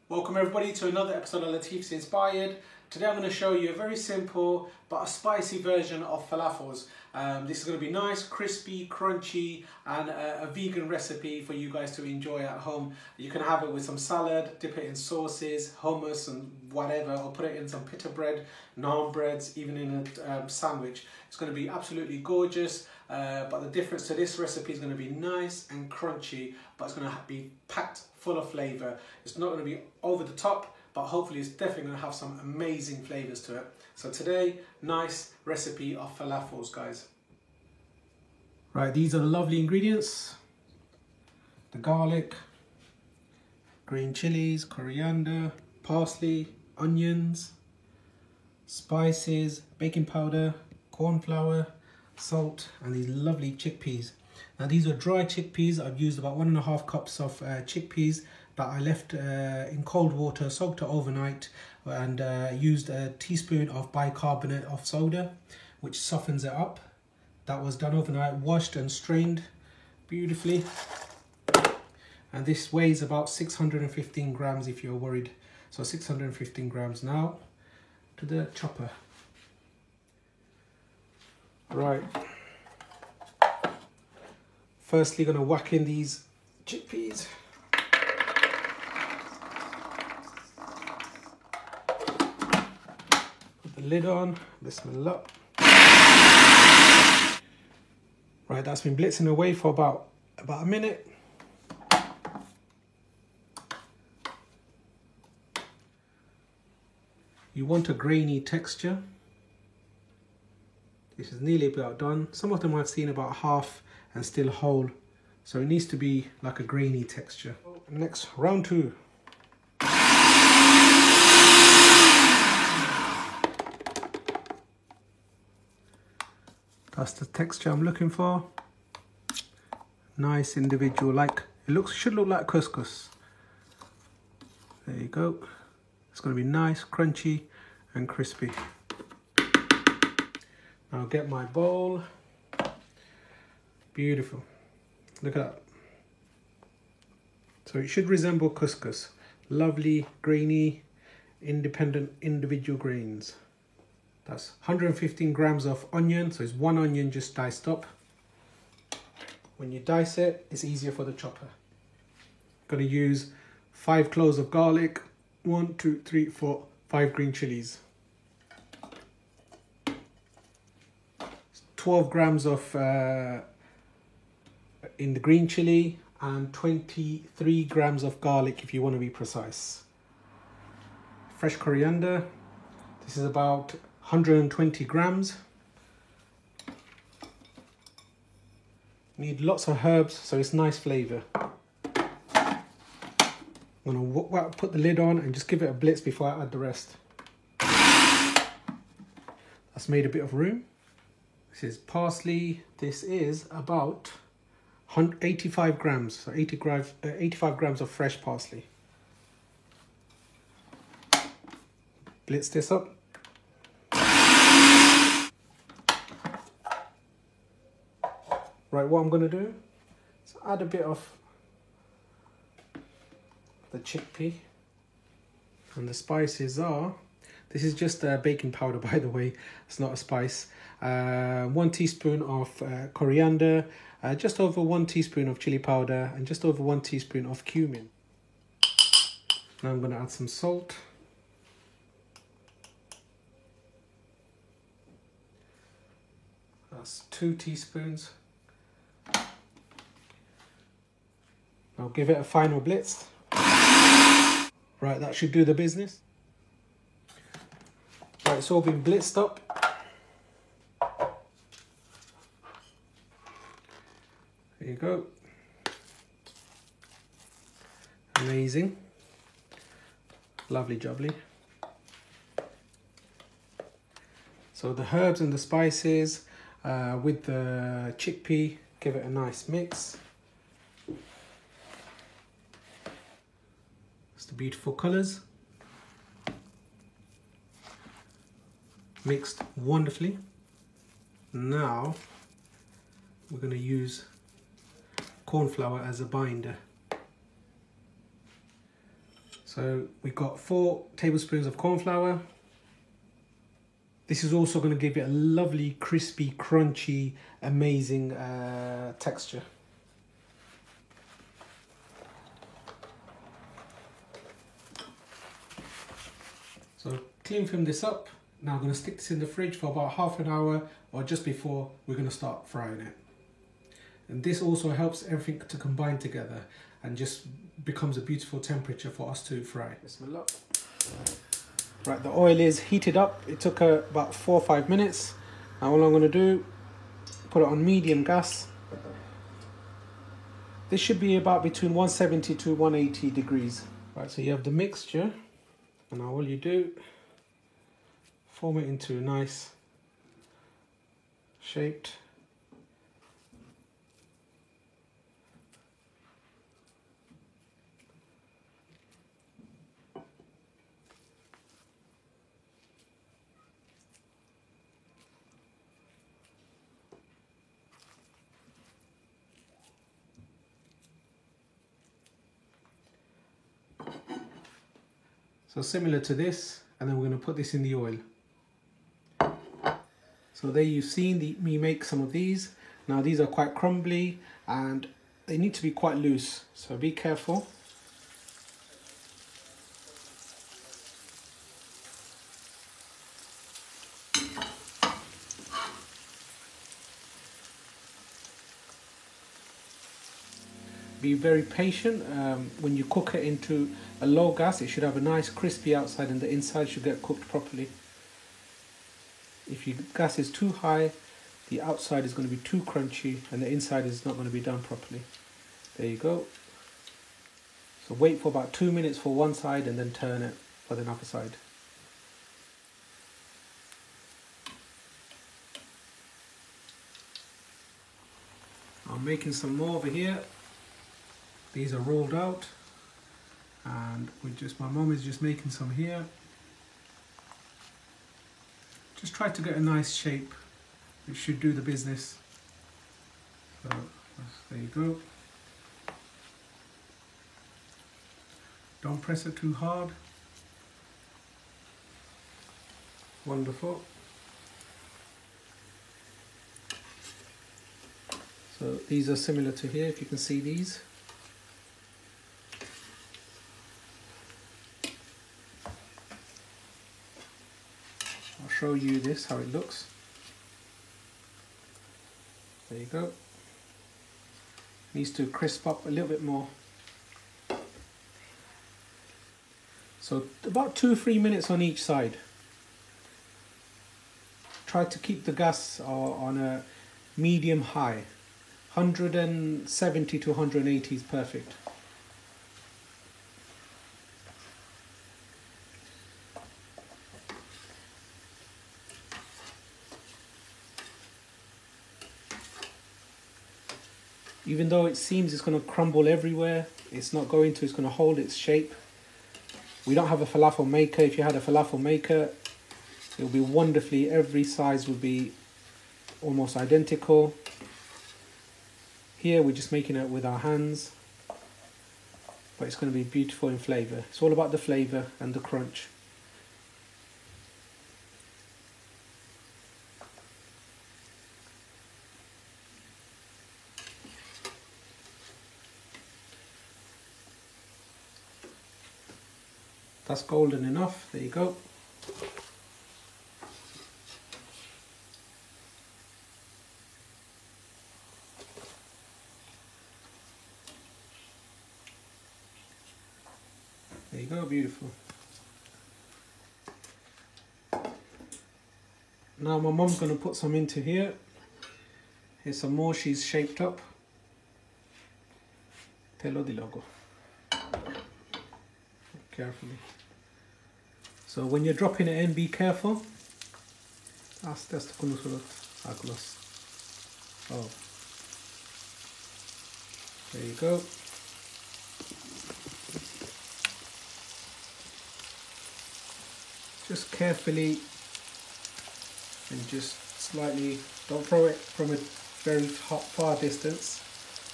Welcome everybody to another episode of Latif's Inspired. Today I'm going to show you a very simple but a spicy version of falafels. This is going to be nice, crispy, crunchy and a vegan recipe for you guys to enjoy at home. You can have it with some salad, dip it in sauces, hummus and whatever, or put it in some pita bread, naan breads, even in a sandwich. It's going to be absolutely gorgeous, but the difference to this recipe is going to be nice and crunchy, but it's going to be packed full of flavour. It's not going to be over the top, but hopefully it's definitely going to have some amazing flavours to it. So today, nice recipe of falafels, guys. Right, these are the lovely ingredients. The garlic, green chilies, coriander, parsley, onions, spices, baking powder, corn flour, salt, and these lovely chickpeas. Now these are dry chickpeas. I've used about 1.5 cups of chickpeas that I left in cold water, soaked it overnight, and used a teaspoon of bicarbonate of soda, which softens it up. That was done overnight, washed and strained beautifully. And this weighs about 615 grams if you're worried. So 615 grams now to the chopper. Right. Firstly, gonna whack in these chickpeas. Put the lid on, bismillah. Right, that's been blitzing away for about a minute. You want a grainy texture. This is nearly about done. Some of them I've seen about half and still whole. So it needs to be like a grainy texture. Next, round 2. That's the texture I'm looking for. Nice individual, like it should look like couscous. There you go. It's going to be nice, crunchy and crispy. Now I'll get my bowl. Beautiful. Look at that. So it should resemble couscous. Lovely, grainy, independent individual grains. That's 115 grams of onion, so it's 1 onion just diced up. When you dice it, it's easier for the chopper. Gonna use 5 cloves of garlic, 1, 2, 3, 4, 5 green chilies. 12 grams of in the green chili and 23 grams of garlic if you want to be precise. Fresh coriander. This is about 120 grams. Need lots of herbs, so it's nice flavour. I'm gonna put the lid on and just give it a blitz before I add the rest. That's made a bit of room. This is parsley. This is about 85 grams, so 85 grams of fresh parsley. Blitz this up. Right, what I'm going to do is add a bit of the chickpea, and the spices are, this is just baking powder by the way, it's not a spice. 1 teaspoon of coriander, just over 1 teaspoon of chili powder and just over 1 teaspoon of cumin. Now I'm going to add some salt. That's 2 teaspoons. I'll give it a final blitz. Right, that should do the business. Right, it's all been blitzed up. There you go. Amazing. Lovely jubbly. So the herbs and the spices with the chickpea, give it a nice mix. It's the beautiful colours. Mixed wonderfully. Now we're going to use corn flour as a binder. So we've got 4 tablespoons of corn flour. This is also going to give it a lovely, crispy, crunchy, amazing texture. So clean film this up. Now I'm going to stick this in the fridge for about half an hour or just before we're going to start frying it. And this also helps everything to combine together and just becomes a beautiful temperature for us to fry. Bismillah. Right, the oil is heated up. It took about 4 or 5 minutes. Now all I'm going to do, put it on medium gas. This should be about between 170 to 180 degrees. Right, so you have the mixture, and now all you do, form it into a nice shaped. So similar to this, and then we're going to put this in the oil. So there you've seen me make some of these. Now these are quite crumbly and they need to be quite loose, so be careful. Be very patient. When you cook it into a low gas, it should have a nice crispy outside and the inside should get cooked properly. If your gas is too high, the outside is going to be too crunchy and the inside is not going to be done properly. There you go. So wait for about 2 minutes for one side and then turn it for the other side. I'm making some more over here. These are rolled out, and my mum is just making some here. Just try to get a nice shape. It should do the business. So there you go. Don't press it too hard. Wonderful. So these are similar to here, if you can see these. I'll show you this, how it looks. There you go. Needs to crisp up a little bit more. So about 2-3 minutes on each side. Try to keep the gas on a medium high. 170 to 180 is perfect. Even though it seems it's going to crumble everywhere, it's not going to, it's going to hold its shape. We don't have a falafel maker. If you had a falafel maker, it would be wonderfully, every size would be almost identical. Here we're just making it with our hands, but it's going to be beautiful in flavour. It's all about the flavour and the crunch. That's golden enough, there you go. There you go, beautiful. Now my mum's going to put some into here. Here's some more she's shaped up. Telo di logo. Carefully. So when you're dropping it in, be careful. Oh. There you go. Just carefully and just slightly, don't throw it from a very far distance,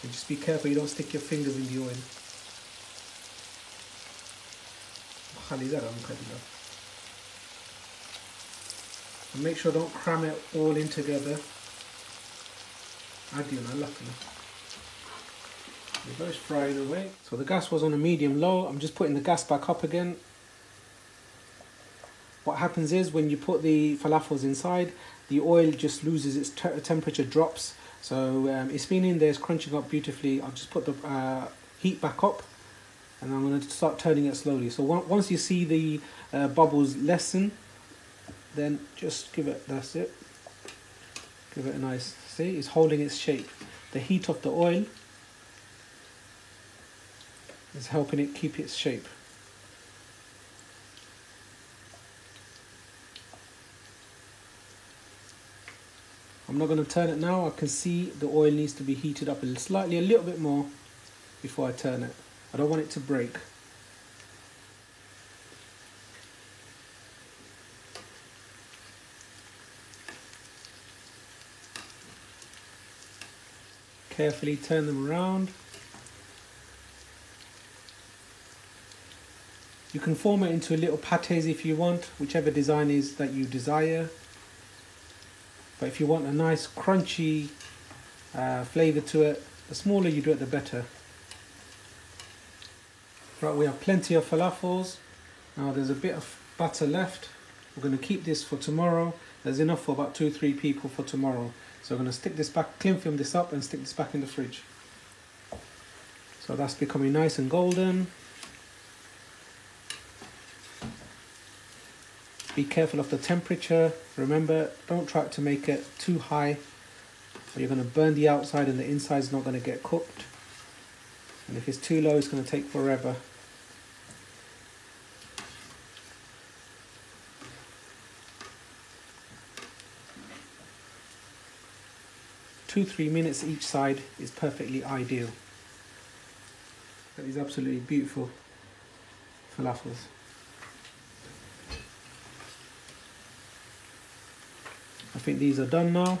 and just be careful you don't stick your fingers in the oil. خلي قرم كده. And make sure don't cram it all in together. عدينا لكنا. It's frying away. So the gas was on a medium low. I'm just putting the gas back up again. What happens is when you put the falafels inside, the oil just loses its temperature, drops. So it's been in there, it's crunching up beautifully. I'll just put the heat back up, and I'm going to start turning it slowly. So once you see the bubbles lessen, then just give it, that's it. Give it a nice, see, it's holding its shape. The heat of the oil is helping it keep its shape. I'm not going to turn it now. I can see the oil needs to be heated up a little bit more before I turn it. I don't want it to break. Carefully turn them around. You can form it into little pates if you want, whichever design is that you desire. But if you want a nice crunchy flavour to it, the smaller you do it, the better. Right, we have plenty of falafels. Now there's a bit of butter left. We're going to keep this for tomorrow. There's enough for about 2-3 people for tomorrow. So I'm going to stick this back, cling film this up and stick this back in the fridge. So that's becoming nice and golden. Be careful of the temperature. Remember, don't try to make it too high, or you're going to burn the outside and the inside's not going to get cooked. And if it's too low, it's going to take forever. Two, 3 minutes each side is perfectly ideal. That is absolutely beautiful falafels. I think these are done now.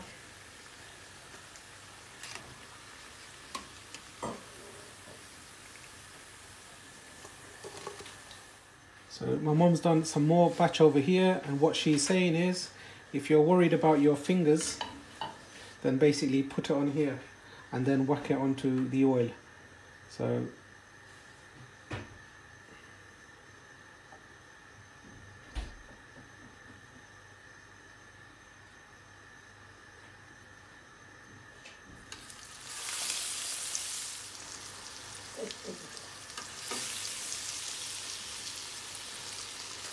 So my mom's done some more batch over here, and what she's saying is, if you're worried about your fingers, then basically put it on here and then whack it onto the oil. So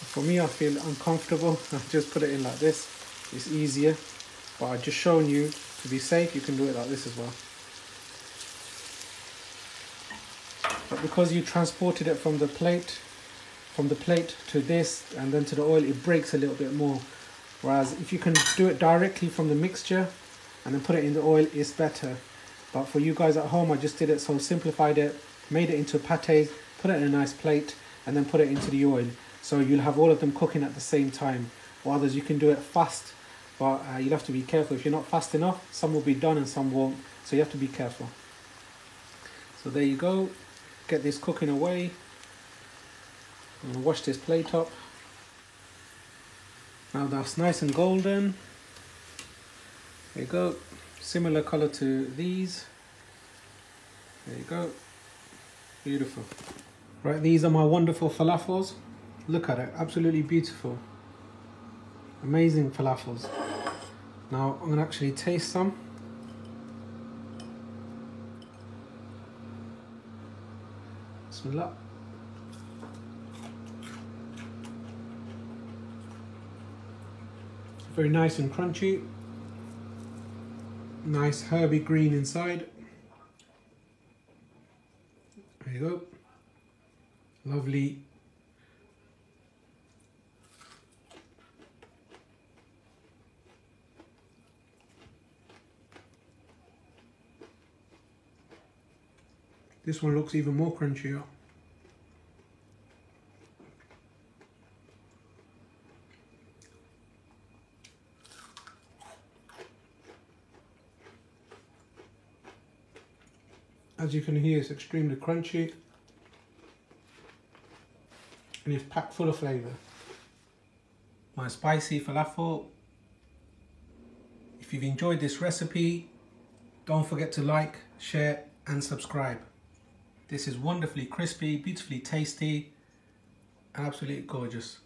for me, I feel uncomfortable. I just put it in like this. It's easier, but I've just shown you to be safe. You can do it like this as well. But because you transported it from the plate to this and then to the oil, it breaks a little bit more. Whereas if you can do it directly from the mixture and then put it in the oil, it's better. But for you guys at home, I just did it, so simplified it, made it into pates, put it in a nice plate, and then put it into the oil. So you'll have all of them cooking at the same time. Or others, you can do it fast, but you'll have to be careful. If you're not fast enough, some will be done and some won't. So you have to be careful. So there you go. Get this cooking away. I'm going to wash this plate up. Now that's nice and golden. There you go. Similar colour to these. There you go. Beautiful. Right, these are my wonderful falafels. Look at it, absolutely beautiful. Amazing falafels. Now I'm going to actually taste some. Bismillah. Very nice and crunchy. Nice herby green inside. There you go. Lovely. This one looks even more crunchier. As you can hear, it's extremely crunchy. and it's packed full of flavour. My spicy falafel. If you've enjoyed this recipe, don't forget to like, share and subscribe. This is wonderfully crispy, beautifully tasty, absolutely gorgeous.